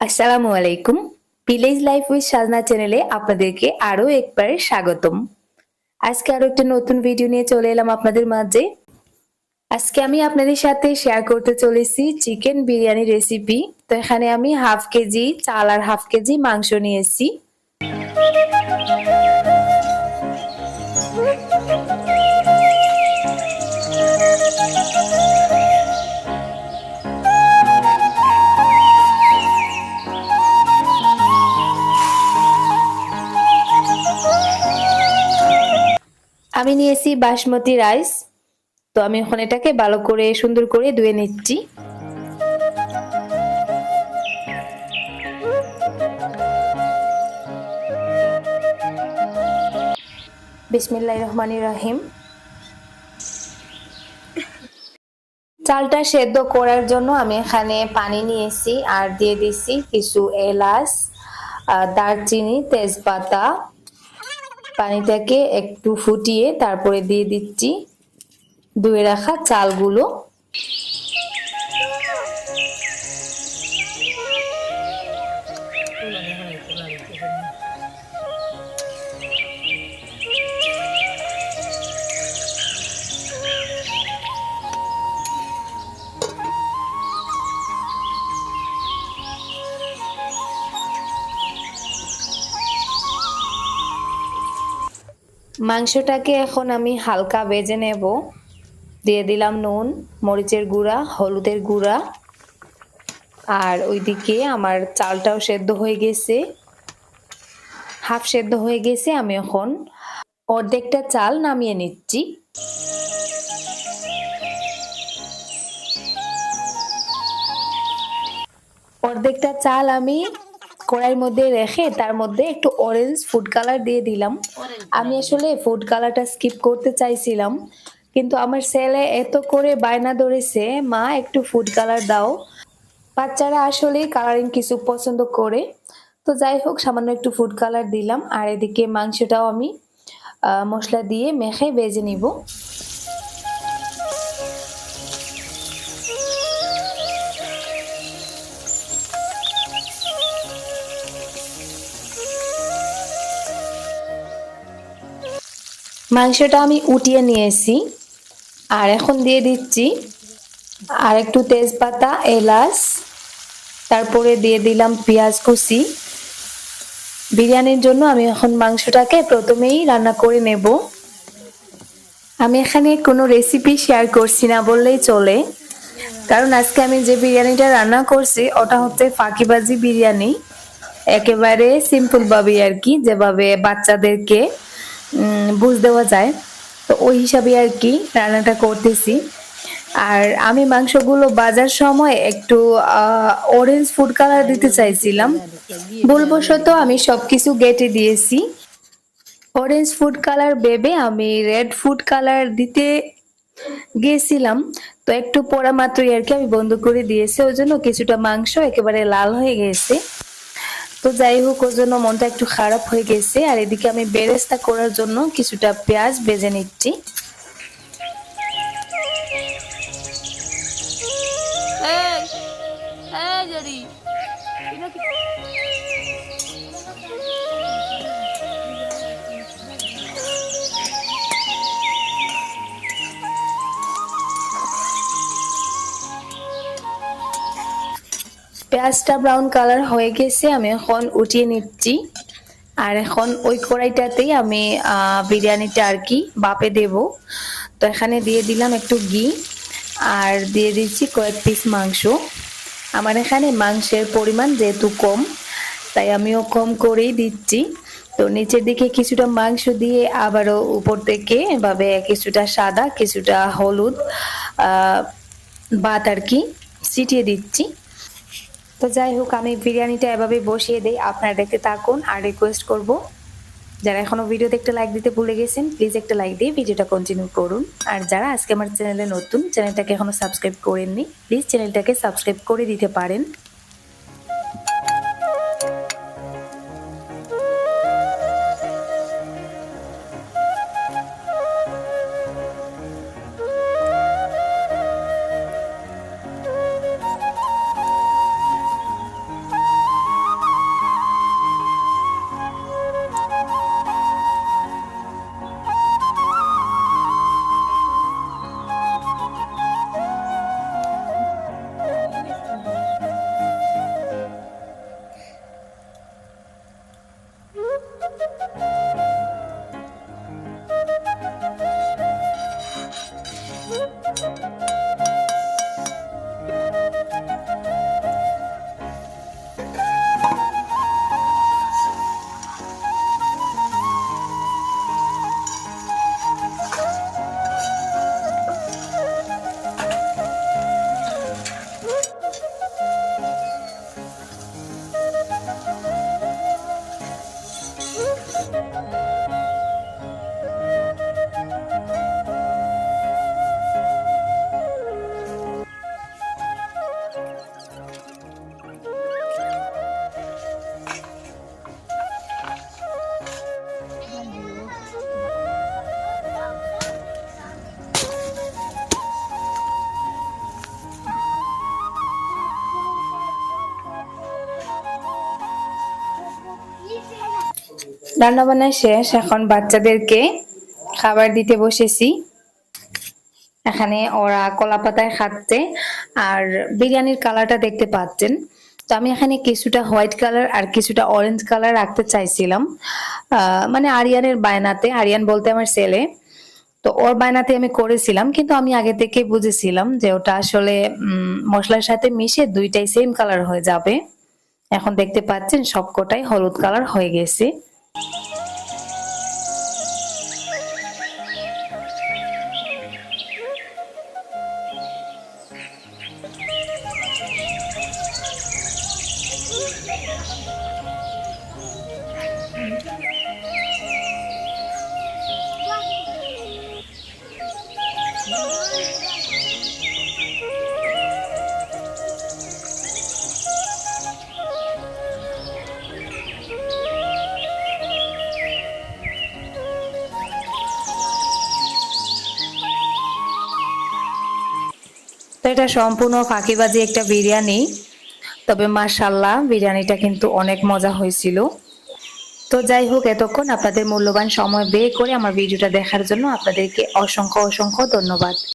আসসালামু আলাইকুম। Village life with সাজনা চ্যানেলে আপনাদেরকে আরো একবার স্বাগতম। আজকে আরো একটা নতুন ভিডিও নিয়ে চলে এলাম আপনাদের মাঝে। আজকে আমি আপনাদের সাথে শেয়ার করতে চলেছি চিকেন বিরিয়ানি রেসিপি। তো এখানে আমি হাফ কেজি চাল আর হাফ কেজি মাংস নিয়েছি। আমি নিয়েছি বাসমতি রাইস। তো আমি এখন এটাকে ভালো করে সুন্দর করে ধুয়ে নিচ্ছি। বিসমিল্লাহির রহমানির রহিম। চালটা সেদ্ধ করার জন্য আমি এখানে পানি নিয়েছি আর দিয়ে দিচ্ছি কিছু এলাচ, দারচিনি, তেজপাতা। পানিটাকে একটু ফুটিয়ে তারপরে দিয়ে দিচ্ছি ধুয়ে রাখা চালগুলো। মাংসটাকে এখন আমি হালকা ভেজে নেব। দিয়ে দিলাম নুন, মরিচের গুঁড়া, হলুদের গুঁড়া। আর ওইদিকে আমার চালটাও সেদ্ধ হয়ে গেছে, হাফ সেদ্ধ হয়ে গেছে। আমি এখন অর্ধেকটা চাল নামিয়ে নিচ্ছি। অর্ধেকটা চাল আমি কড়াইয়ের মধ্যে রেখে তার মধ্যে একটু অরেঞ্জ ফুড কালার দিয়ে দিলাম। আমি আসলে ফুড কালারটা স্কিপ করতে চাইছিলাম, কিন্তু আমার ছেলে এত করে বায়না ধরেছে, মা একটু ফুড কালার দাও। বাচ্চারা আসলে কালারিং কিছু পছন্দ করে। তো যাই হোক, সামান্য একটু ফুড কালার দিলাম। আর এদিকে মাংসটাও আমি মশলা দিয়ে মেখে ভেজে নিব। মাংসটা আমি উঠিয়ে নিয়েছি আর এখন দিয়ে দিচ্ছি আর একটু তেজপাতা, এলাচ, তারপরে দিয়ে দিলাম পেঁয়াজ কুচি। বিরিয়ানির জন্য আমি এখন মাংসটাকে প্রথমেই রান্না করে নেব। আমি এখানে কোনো রেসিপি শেয়ার করছি না বললেই চলে, কারণ আজকে আমি যে বিরিয়ানিটা রান্না করছি ওটা হচ্ছে ফাঁকিবাজি বিরিয়ানি। একেবারে সিম্পল ভাবে আর কি, যেভাবে বাচ্চাদেরকে বুঝ দেওয়া যায়, তো ওই হিসাবে আর কি রান্নাটা করতেছি। আর আমি মাংসগুলো বাজার সময় একটু অরেঞ্জ ফুড কালার দিতে চাইছিলাম, ভুলবশত আমি সবকিছু কেটে দিয়েছি। অরেঞ্জ ফুড কালার ভেবে আমি রেড ফুড কালার দিতে গিয়েছিলাম, তো একটু পড়া মাত্রই আর কি আমি বন্ধ করে দিয়েছি। ওই জন্য কিছুটা মাংস একেবারে লাল হয়ে গেছে। তো যাই হোক, ওর জন্য মনটা একটু খারাপ হয়ে গেছে। আর এদিকে আমি বেরেস্তা করার জন্য কিছুটা পেঁয়াজ ভেজে নিচ্ছি। পেঁয়াজটা ব্রাউন কালার হয়ে গেছে, আমি এখন উঠিয়ে নিচ্ছি। আর এখন ওই কড়াইটাতেই আমি বিরিয়ানিটা আর কি বাপে দেব। তো এখানে দিয়ে দিলাম একটু ঘি আর দিয়ে দিচ্ছি কয়েক পিস মাংস। আমার এখানে মাংসের পরিমাণ যেহেতু কম, তাই আমিও কম করেই দিচ্ছি। তো নিচের দিকে কিছুটা মাংস দিয়ে আবারও উপর থেকে এভাবে কিছুটা সাদা কিছুটা হলুদ ভাত আর কি ছিটিয়ে দিচ্ছি। তো যাই হোক, আমি বিরিয়ানিটা এভাবে বসিয়ে দিই, আপনারা দেখতে থাকুন। আর রিকোয়েস্ট করব, যারা এখনো ভিডিও দেখতে লাইক দিতে ভুলে গেছেন, প্লিজ একটা লাইক দিয়ে ভিডিওটা কন্টিনিউ করুন। আর যারা আজকে আমার চ্যানেলে নতুন, চ্যানেলটাকে এখনো সাবস্ক্রাইব করেননি, প্লিজ চ্যানেলটাকে সাবস্ক্রাইব করে দিতে পারেন। রান্না বান্না শেষ, এখন বাচ্চাদেরকে খাবার দিতে বসেছি। এখানে ওরা কলা পাতায় খাচ্ছে। আর বিরিয়ানির কালারটা দেখতে পাচ্ছেন। তো আমি এখানে কিছুটা হোয়াইট কালার আর কিছুটা অরেঞ্জ কালার রাখতে চাইছিলাম, মানে আরিয়ানের বায়নাতে। আরিয়ান বলতে আমার ছেলে। তো ওর বায়নাতে আমি করেছিলাম, কিন্তু আমি আগে থেকে বুঝেছিলাম যে ওটা আসলে মশলার সাথে মিশে দুইটাই সেম কালার হয়ে যাবে। এখন দেখতে পাচ্ছেন সবকটাই হলুদ কালার হয়ে গেছে। তো এটা সম্পূর্ণ ফাঁকিবাজি একটা বিরিয়ানি, তবে মাশাআল্লাহ বিরিয়ানিটা কিন্তু অনেক মজা হয়েছিল। তো যাই হোক, এতক্ষণ আপনাদের মূল্যবান সময় বের করে আমার ভিডিওটা দেখার জন্য আপনাদেরকে অসংখ্য অসংখ্য ধন্যবাদ।